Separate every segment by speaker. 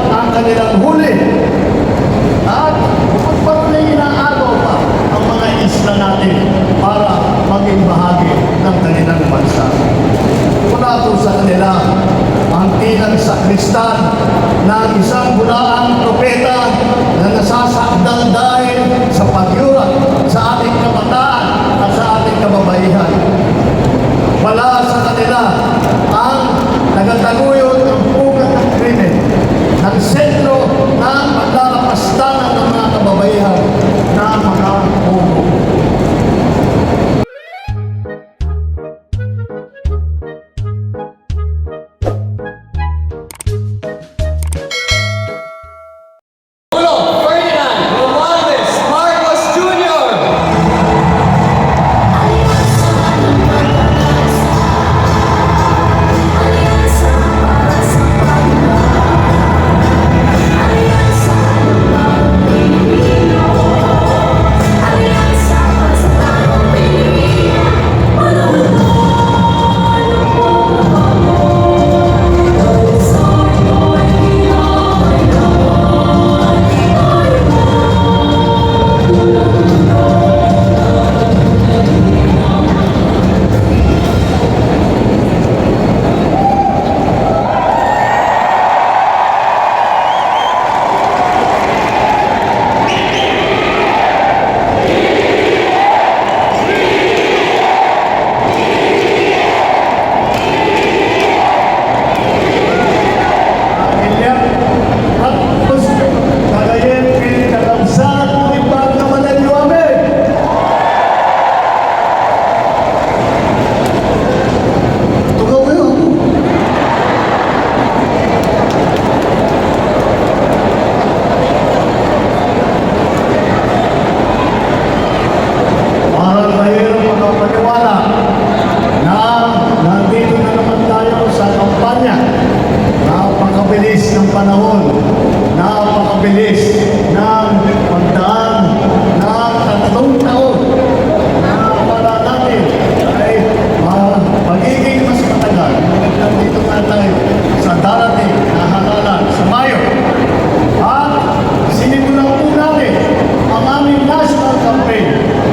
Speaker 1: ang kanilang huli. At bukod pa rin inaagaw pa ang mga isla natin para maging bahagi ng kanilang bansa. Wala po sa kanila ang tinang sakristan ng isang bulaang propeta na nasasakdal dahil sa pagyurak sa ating kabataan at sa ating kababaihan. Wala sa kanila ang nagataguyod ng pugat ng krimen ng sentro ng paglalapastanan ng mga kababaihan na mga pugo.
Speaker 2: Ferdinand Romualdez Marcos Jr. Napakabilis ng panahon, napakabilis ng pagdaan ng 3 taon na wala natin ay magiging mas matagal. Nandito na tayo sa darating na halalan sa Mayo. At sinimulan po natin ang aming national campaign.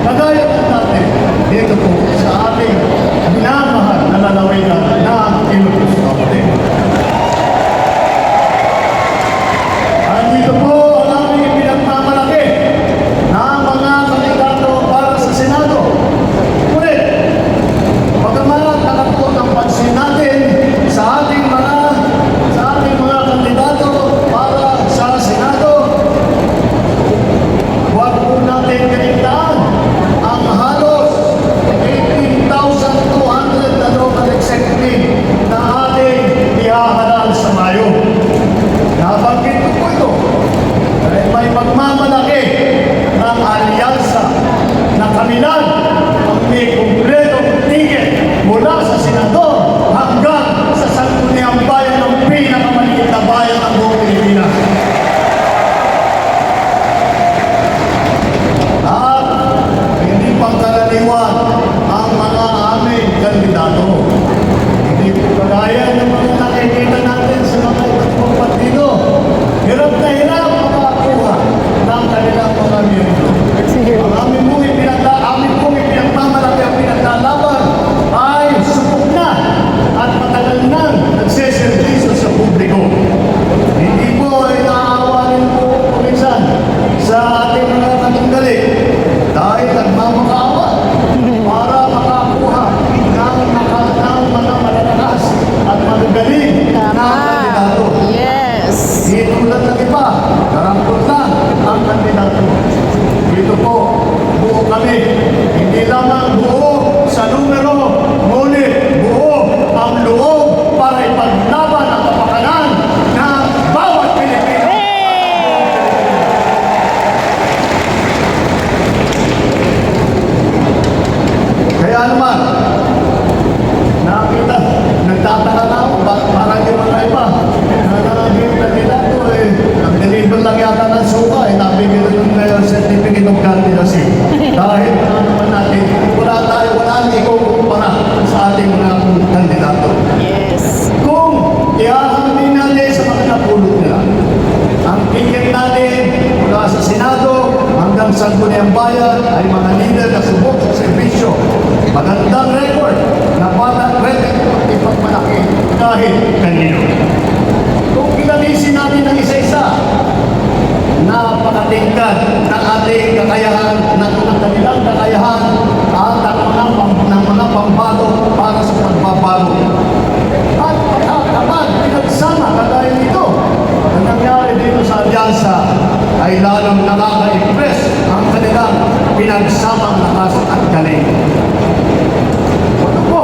Speaker 2: Kagaya po natin dito po sa ating minamahal na lalawigan na Ilocos Norte. Dito po ang aming pinagmamalaki na mga kandidato para sa Senado. Ngunit, pagkamalat nakapot ang pansin natin sa ating mga kandidato para sa Senado, huwag po natin kaligtaan ang halos 18,200 na local executive na ating ihahalal sa Mayo. Nabanggit ko po ito dahil may pagmamalaki ng alyansa na kanilang ang may kumpletong ticket mula sa senador hanggang sa sangguniang bayan ng pinakamaliit na bayan ng buong Pilipinas. At hindi pangkaraniwan ang mga aming kandidato. Hindi po kagaya ng mga nakikita natin sa mga ibang partido. Hirap na hirap makakuha ng kanilang mga miyembro. Ang aming pong ipinagmamalaki ang pinaglalaban ay subok na at matagal na nagseservisyo sa publiko. Hindi Sangguniang Bayan ay mga leader na subok sa serbisyo. Magandang record na ready ipagmalaki kahit kanino. Kung kilalisin natin ang isa-isa, napakatingkad ng ating kakayahan, ng kanilang kakayahan at ng mga pambato para sa pagbabago. At kapag pinagsama kagaya nito, ang nangyari dito sa alyansa ay lalong nakaka-impress ang kanilang pinagsamang lakas at galing. Ito po,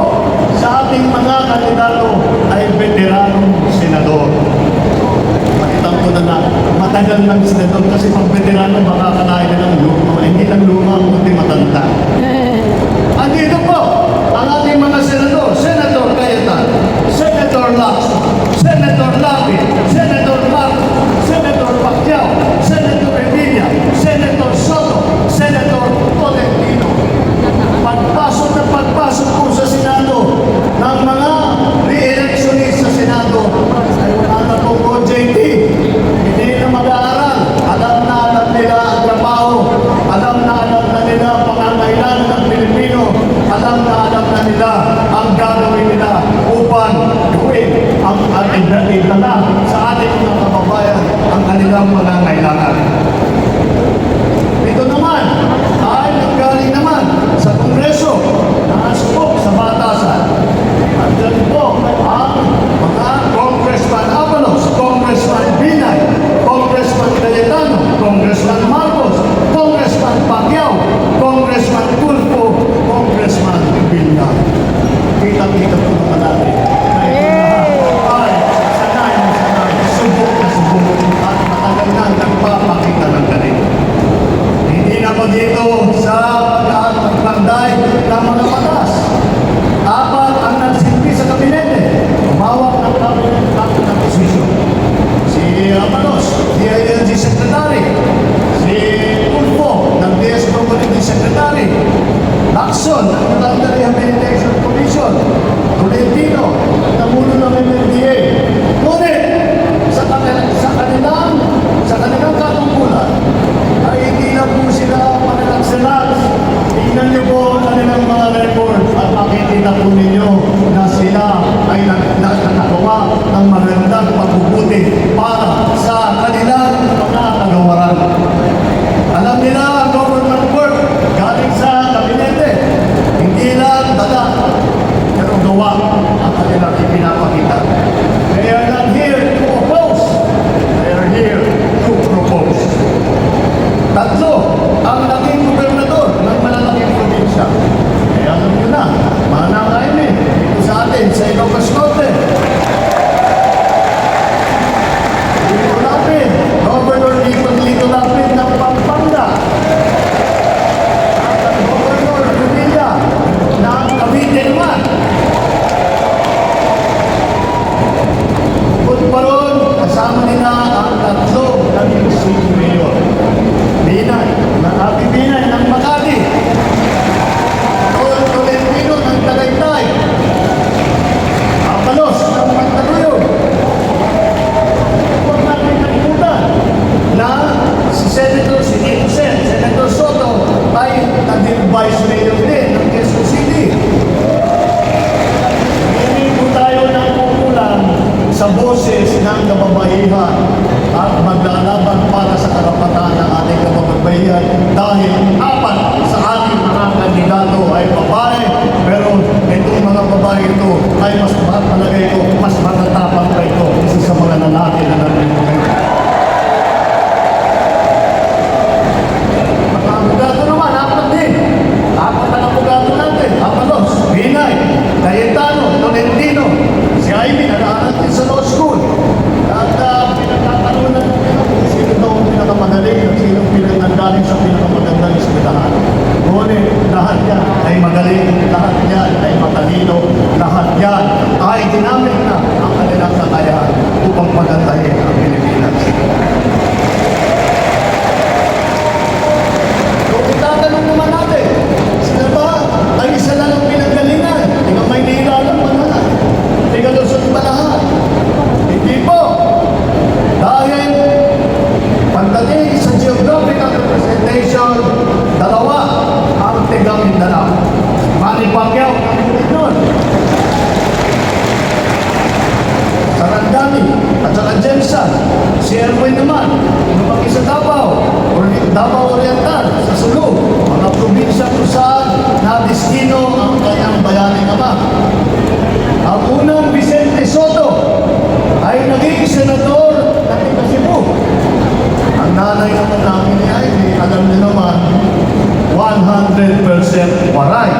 Speaker 2: sa ating mga kandidato ay veteranong senador. Makitang ko na matagal ng senador kasi pag veterano makakalain na ng luma, hindi lang luma, kundi matanda. Andito po, ang ating mga senador, Senator Cayetano, Senator Lacson, Senator Lapid, Senator Marcos, Senator Pacquiao, Senator Revilla, Senator Soto, Senator Tolentino. Pagpasok po sa Senado ng mga re-electionist sa Senado ay wala na po OJT. Hindi na mag-aaral. Alam nila ang trabaho. Alam na nila ang pangangailangan ng Pilipino. Alam na nila ang gagawin nila upang gawin ang itala sa ating mga kababayan ang kanilang pangangailangan. Ito naman ay nanggaling naman sa Kongreso na asubok sa batasan. At dyan po ang mga Congressman Avalos, Congressman Binay, Congressman Cayetano, Congressman Marcos, Congressman Pacquiao, Congressman Tulfo, Congressman Villa. Kita-kita po naman natin na ito na ay sanay, subok na subok at matagal na nagpapakita ng galing. Hindi na po dito sa pagpanday ng mga batas. Apat ang nagsilbi sa kabinete. Umawak ng kabinete ng posisyon. Si Amalos, DILG Secretary. Si Tulfo, ng DS Community Secretary. Lacson, ng Military Rehabilitation Commission. Tolentino, namuno ng MMDA. Ngunit, sa kanilang katungkulan, ay hindi na po sila manalagsalag. Tingnan niyo po ang kanilang mga records at makikita po ninyo na sila ay nakagawa ng magandang pagbubuti para sa kanilang mga kagawaran. Alam nila ang government work galing sa kabinete. Hindi lang dala, pero gawa ang kanilang ipinapakita. They are not here to oppose. They are here to propose. Tatlo, ang naging gobernador ng malalaking probinsya. Kaya alam nyo na, manakain dito sa atin, sa Ilocos Norte. Lito Lapid, Governor Lito Lapid ng Pampanga. At ang Governor Revilla ng Cavite naman. Bukod pa ron, kasama nila ang tatlo ng City Mayor. Binay, Ate Binay ng Makati. Tolentino ng Tagaytay. Apalos ng Mandaluyong. Huwag natin kalimutan na si Tito Sen, Senator Soto ay naging Vice Mayor din ng Quezon City. Hindi po tayo ng pupulan sa boses ng kababaihan at maglalaban para sa karapatan ng ating kababaihan dahil apat sa ating mga kandidato ay babae, pero itong mga babae ito ay mas palagay ko, mas matatapang pa ito isa sa mga lalaki na nandito. Mga abogado naman, apat din. Apat ang abogado natin. Apalos, Binay, Cayetano, Tolentino, si Ivy, nag-aaral din sa law school. At pinagkakaroon kung sino daw ang pinakamagaling at sino pinagkagaling sa pinakamagandang eskwelahan. Ngunit lahat yan ay magaling, lahat yan ay matalino, lahat yan ay ginamit na ang kanilang kakayahan upang pagandahin ang
Speaker 1: Si Erwin naman, lumaki sa Davao, Davao Oriental, sa Sulu, mga probinsya kung saan nadistino ang kanyang bayaning ama. Ang unang Vicente Soto ay naging senador ng taga Cebu. Ang nanay naman namin ay, alam niyo naman, 100% waray.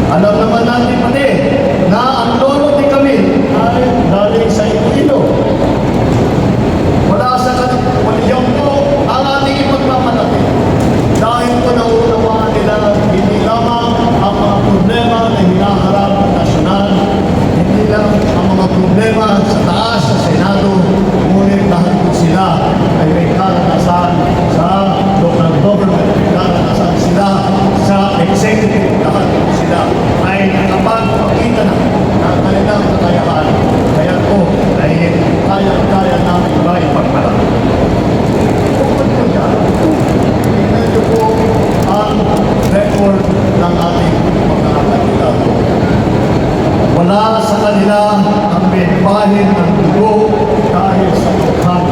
Speaker 1: Alam naman natin pati na ang lolo ni Camille ay galing sa Iloilo. Wala sa kanilyon ko ang ating ipagmamalaki. Dahil ko naunawaan nila hindi lamang ang mga problema na hinaharap ng nasyonal, hindi lang ang mga problema sa taas sa Senado, ngunit lahat po sila ay may karanasan sa local government, may karanasan sila sa executive, lahat po sila ay nakapagpakita na ng kanilang kakayahan. Kaya po ay kaya namin ba ipagmalaki. Bukod po dyan, tingnan niyo po ang record ng ating mga kandidato. Wala sa kanila ang pinbahin ng dugo dahil sa tukhan.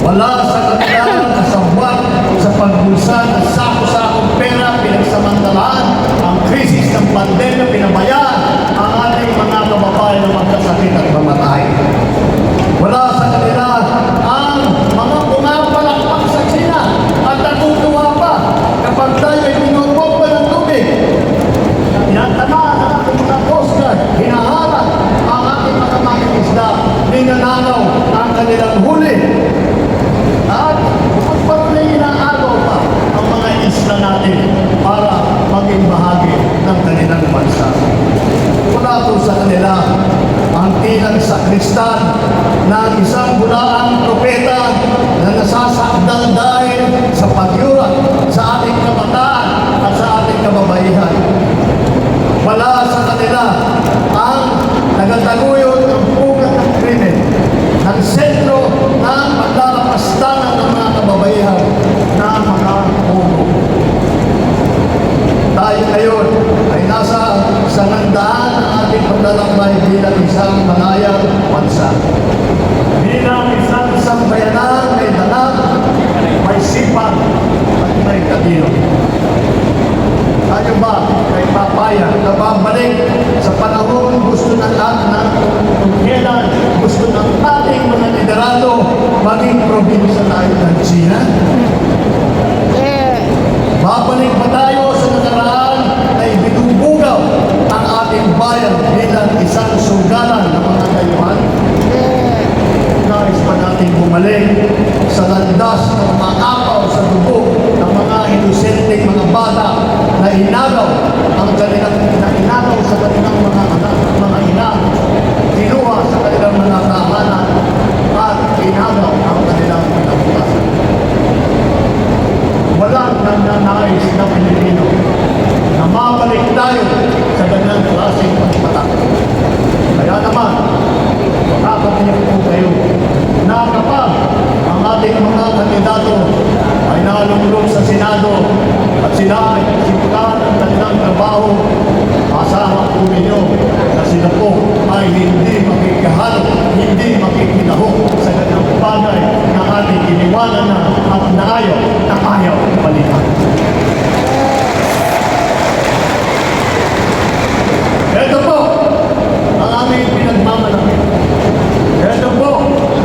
Speaker 1: Wala sa kanila ang kasabwat sa pagbulsa ng sako-sakong pera pinagsamantalaan ang krisis ng pandemya pinabayaan ang ating mga kababayan na magkasakit at mamatay. Wala sa kanila ang mga pumapalakpak sa China at natutuwa pa kapag tayo ay pinupompa ng tubig. Tinatamaan ang ating mga Coast Guard, hinaharap ang ating mga mangingisda, ninanakaw ang kanilang huli. At pagpatuloy ng araw pa ang mga isla natin para maging bahagi ng kanilang bansa. Wala po sa kanila ang tilang sakristan ng isang bulaang propeta na nasasakdal dahil sa pagyurak sa ating kabataan at sa ating kababaihan. Wala sa kanila ang nagataguyod ng pugat ng krimen ng sentro ng paglalapastanan ng mga kababaihan na mga pugo. Tayo ngayon ay nasa sanandaan ng ating paglalakbay bilang isang malayang bansa. Bilang isang sambayanan may dalag, may sipag at may talino. Tayo ba ay papayag na babalik sa panahon gusto ng lahat na kung kailan gusto ng ating mga liderado maging probinsya tayo ng China? Babalik pa tayo sa nakaraan na ibinubugaw ang ating bayan bilang isang sugalan ng mga dayuhan? Nais pa natin bumalik sa landas ng makapaw sa dugo ng mga inosenteng mga bata na inagaw ang kanilang inagaw sa kanilang mga anak, mga ina, kinuha sa kanilang mga tahanan at inagaw ang kanilang kinabukasan. Walang nananais na Pilipino na mabalik tayo sa ganyang klaseng pagpatak. Kaya naman, makakatiyak po kayo na kapag ang ating mga kandidato ay nalulong sa Senado at sila ay simulan ang kanilang trabaho, asahan po ninyo na sila po ay hindi makikihalo, hindi makikilahok sa kanyang bagay na ating iniwanan na at naayaw balikan. Ito po ang aming pinagmamalaki. Ito po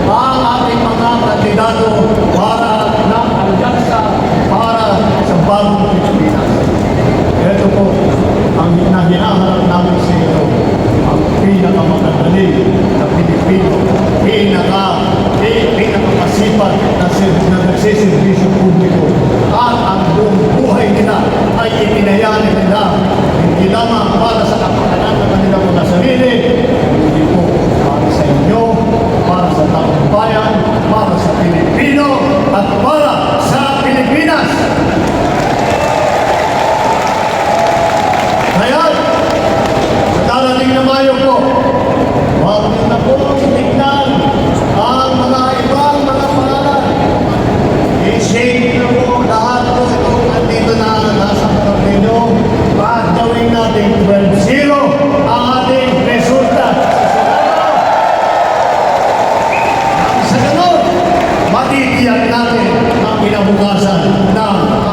Speaker 1: ang ating mga kandidato para ng alyansa para sa bagong Pilipinas. Ito po ang hinaharap namin sa ito, ang pinakamakadali na Pilipino, pinakamasipag na nagsiservisyo publiko at matitiyak natin ang kinabukasan ng